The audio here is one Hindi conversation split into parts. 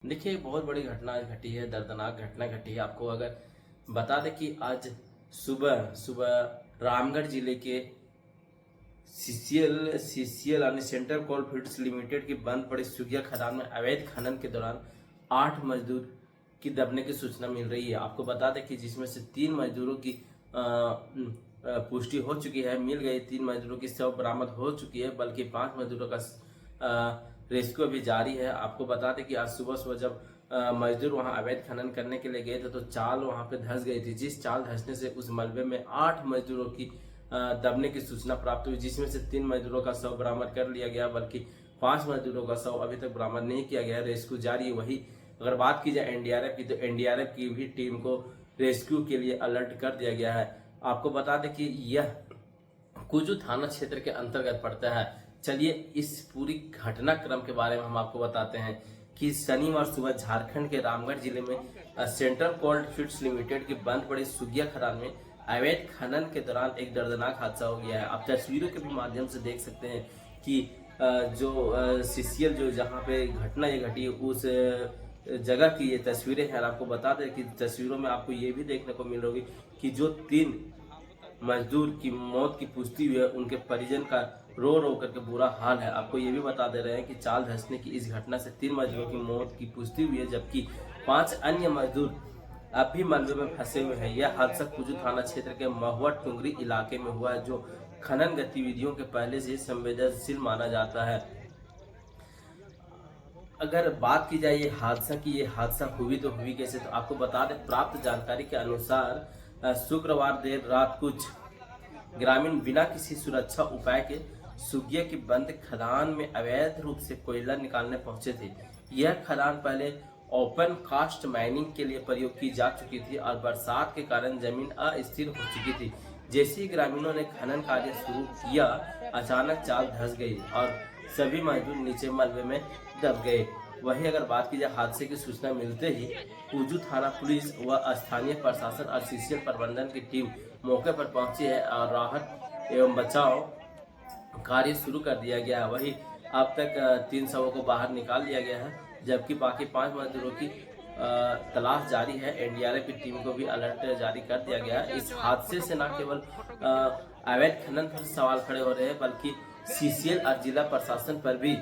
देखिए, एक बहुत बड़ी घटना आज घटी है, दर्दनाक घटना घटी है। आपको अगर बता दें कि आज सुबह सुबह रामगढ़ जिले के सीसीएल यानी सेंट्रल कोल फील्ड्स लिमिटेड की बंद पड़ी सुगिया खदान में अवैध खनन के दौरान 8 मजदूर की दबने की सूचना मिल रही है। आपको बता दें कि जिसमें से 3 मजदूरों की पुष्टि हो चुकी है, मिल गई। 3 मजदूरों की शव बरामद हो चुकी है, बल्कि 5 मजदूरों का रेस्क्यू अभी जारी है। आपको बता दें कि आज सुबह सुबह जब मजदूर वहां अवैध खनन करने के लिए गए थे तो चाल वहां पे धंस गई थी। जिस चाल धंसने से उस मलबे में 8 मजदूरों की दबने की सूचना प्राप्त हुई, जिसमें से 3 मजदूरों का शव बरामद कर लिया गया, बल्कि 5 मजदूरों का शव अभी तक बरामद नहीं किया गया। रेस्क्यू जारी है। वही अगर बात की जाए एनडीआरएफ की, तो एनडीआरएफ की भी टीम को रेस्क्यू के लिए अलर्ट कर दिया गया है। आपको बता दें कि यह कुजू थाना क्षेत्र के अंतर्गत पड़ता है। चलिए इस पूरी घटनाक्रम के बारे में हम आपको बताते हैं कि शनिवार सुबह झारखंड के रामगढ़ जिले में सेंट्रल कोल्ड फील्ड्स लिमिटेड की बंद पड़ी सुगिया खदान में अवैध खनन के दौरान एक दर्दनाक हादसा हो गया है। आप तस्वीरों के भी माध्यम से देख सकते हैं कि जो सीसीएल जो जहाँ पे घटना ये घटी उस जगह की ये तस्वीरें हैं। आपको बता दें कि तस्वीरों में आपको ये भी देखने को मिल रही कि जो 3 मजदूर की मौत की पुष्टि हुई है, उनके परिजन का रो रो करके बुरा हाल है। आपको ये भी बता दे रहे हैं कि चाल धंसने की इस घटना से 3 मजदूरों की मौत की पुष्टि हुई है, जबकि 5 अन्य मजदूर अब भी मलबे में फंसे हुए हैं। यह हादसा कुजू थाना क्षेत्र के महुआ टुंगरी इलाके में हुआ है, जो खनन गतिविधियों के पहले से संवेदनशील माना जाता है। अगर बात की जाए ये हादसा की, ये हादसा हुई तो हुई कैसे, तो आपको बता दें प्राप्त जानकारी के अनुसार शुक्रवार देर रात कुछ ग्रामीण बिना किसी सुरक्षा उपाय के सुगिया की बंद खदान में अवैध रूप से कोयला निकालने पहुंचे थे। यह खदान पहले ओपन कास्ट माइनिंग के लिए प्रयोग की जा चुकी थी और बरसात के कारण जमीन अस्थिर हो चुकी थी। जैसे ही ग्रामीणों ने खनन कार्य शुरू किया, अचानक चाल धंस गई और सभी मजदूर नीचे मलबे में दब गए। वहीं अगर बात की जाए हादसे की सूचना मिलते ही कुजू थाना पुलिस व स्थानीय प्रशासन और सीसीएल प्रबंधन की टीम मौके पर पहुंची है और राहत एवं बचाव कार्य शुरू कर दिया गया है। वहीं अब तक 3 शवों को बाहर निकाल लिया गया है, जबकि बाकी 5 मजदूरों की तलाश जारी है। एनडीआरएफ की टीम को भी अलर्ट जारी कर दिया गया है। इस हादसे से न केवल अवैध खनन पर सवाल खड़े हो रहे हैं, बल्कि सीसीएल और जिला प्रशासन पर भी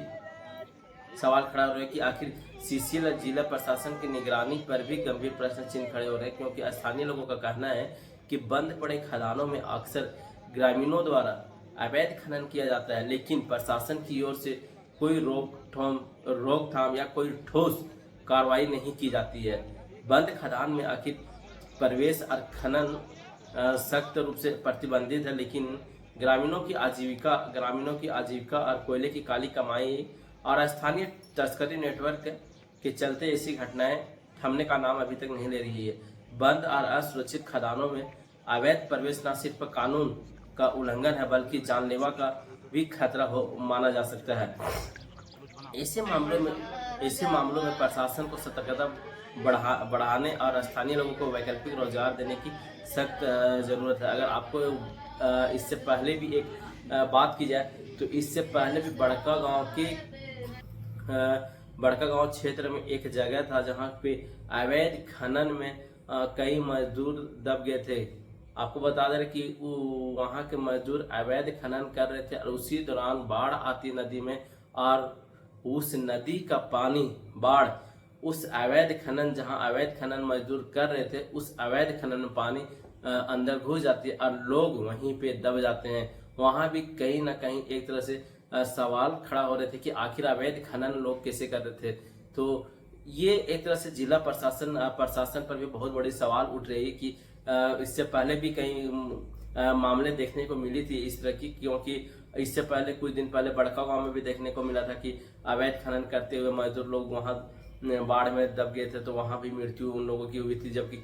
सवाल खड़ा हो रहा है कि आखिर सीसीएल और जिला प्रशासन की निगरानी पर भी गंभीर प्रश्न चिन्ह खड़े हो रहे हैं, क्योंकि स्थानीय लोगों का कहना है कि बंद पड़े खदानों में अक्सर ग्रामीणों द्वारा अवैध खनन किया जाता है, लेकिन प्रशासन की ओर से कोई रोकथाम या कोई ठोस कार्रवाई नहीं की जाती है। बंद खदान में आखिर प्रवेश और खनन सख्त रूप से प्रतिबंधित है, लेकिन ग्रामीणों की आजीविका और कोयले की काली कमाई और स्थानीय तस्करी नेटवर्क के चलते ऐसी घटनाएं थमने का नाम अभी तक नहीं ले रही है। बंद और असुरक्षित खदानों में अवैध प्रवेश न सिर्फ कानून का उल्लंघन है, बल्कि जानलेवा का भी खतरा माना जा सकता है। ऐसे मामलों में प्रशासन को सतर्कता बढ़ाने और स्थानीय लोगों को वैकल्पिक रोजगार देने की सख्त जरूरत है। अगर आपको इससे पहले भी एक बात की जाए तो इससे पहले भी बड़का गांव क्षेत्र में एक जगह था जहां पे अवैध खनन में कई मजदूर दब गए थे। आपको बता दें कि वहां के मजदूर अवैध खनन कर रहे थे और उसी दौरान बाढ़ आती नदी में, और उस नदी का पानी बाढ़ उस अवैध खनन जहां अवैध खनन मजदूर कर रहे थे उस अवैध खनन में पानी अंदर घुस जाती है और लोग वहीं पे दब जाते हैं। वहां भी कहीं ना कहीं एक तरह से सवाल खड़ा हो रहे थे कि आखिर अवैध खनन लोग कैसे कर रहे थे। तो ये एक तरह से जिला प्रशासन पर भी बहुत बड़ी सवाल उठ रही है कि इससे पहले भी कई मामले देखने को मिली थी इस तरह की, क्योंकि इससे पहले कुछ दिन पहले बड़का गांव में भी देखने को मिला था कि अवैध खनन करते हुए मजदूर लोग वहां बाढ़ में दब गए थे, तो वहां भी मृत्यु उन लोगों की हुई थी। जबकि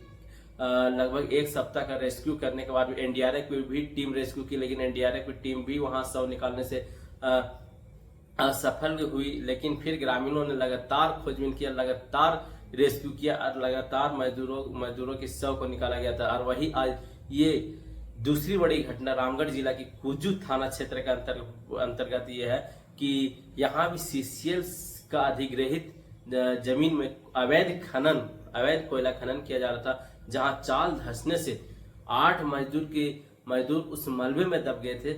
लगभग 1 सप्ताह का रेस्क्यू करने के बाद भी एनडीआरएफ की भी टीम रेस्क्यू की, लेकिन एनडीआरएफ की टीम भी वहां शव निकालने से असफल हुई। लेकिन फिर ग्रामीणों ने लगातार खोजबीन किया, लगातार रेस्क्यू किया और लगातार मजदूरों के शव को निकाला गया था। और वही आज ये दूसरी बड़ी घटना रामगढ़ जिला की कुजू थाना क्षेत्र के अंतर्गत ये है कि यहाँ भी सीसीएल का अधिग्रहित जमीन में अवैध कोयला खनन किया जा रहा था, जहां चाल धंसने से 8 मजदूर उस मलबे में दब गए थे।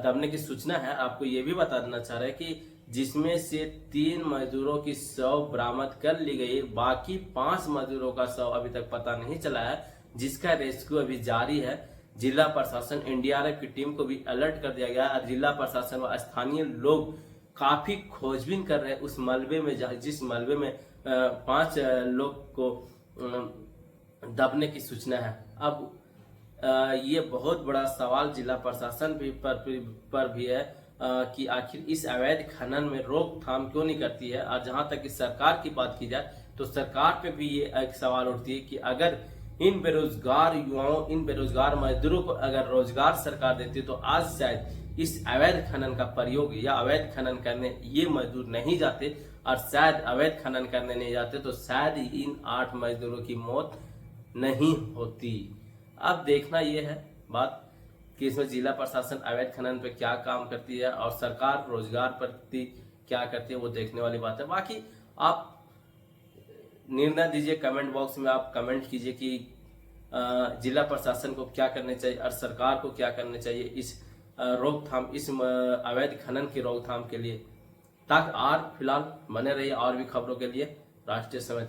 दबने की सूचना है। आपको ये भी बता देना चाह रहे हैं कि जिसमें से 3 मजदूरों की शव बरामद कर ली गई, बाकी 5 मजदूरों का शव अभी तक पता नहीं चला है, जिसका रेस्क्यू अभी जारी है। जिला प्रशासन एनडीआरएफ की टीम को भी अलर्ट कर दिया गया और जिला प्रशासन व स्थानीय लोग काफी खोजबीन कर रहे हैं उस मलबे में, जिस मलबे में 5 लोग को दबने की सूचना है। अब ये बहुत बड़ा सवाल जिला प्रशासन पर भी है कि आखिर इस अवैध खनन में रोकथाम क्यों नहीं करती है। और जहां तक इस सरकार की बात की जाए तो सरकार पे भी ये एक सवाल उठती है कि अगर इन बेरोजगार युवाओं, इन बेरोजगार मजदूरों को अगर रोजगार सरकार देती तो आज शायद इस अवैध खनन का प्रयोग या अवैध खनन करने ये मजदूर नहीं जाते, और शायद अवैध खनन करने नहीं जाते तो शायद इन 8 मजदूरों की मौत नहीं होती। अब देखना यह है बात कि इसमें जिला प्रशासन अवैध खनन पे क्या काम करती है और सरकार रोजगार प्रति क्या करती है, वो देखने वाली बात है। बाकी आप निर्णय दीजिए, कमेंट बॉक्स में आप कमेंट कीजिए कि जिला प्रशासन को क्या करना चाहिए और सरकार को क्या करना चाहिए इस रोकथाम, इस अवैध खनन की रोकथाम के लिए। ताकि और फिलहाल बने रहिए और भी खबरों के लिए राष्ट्रीय समय।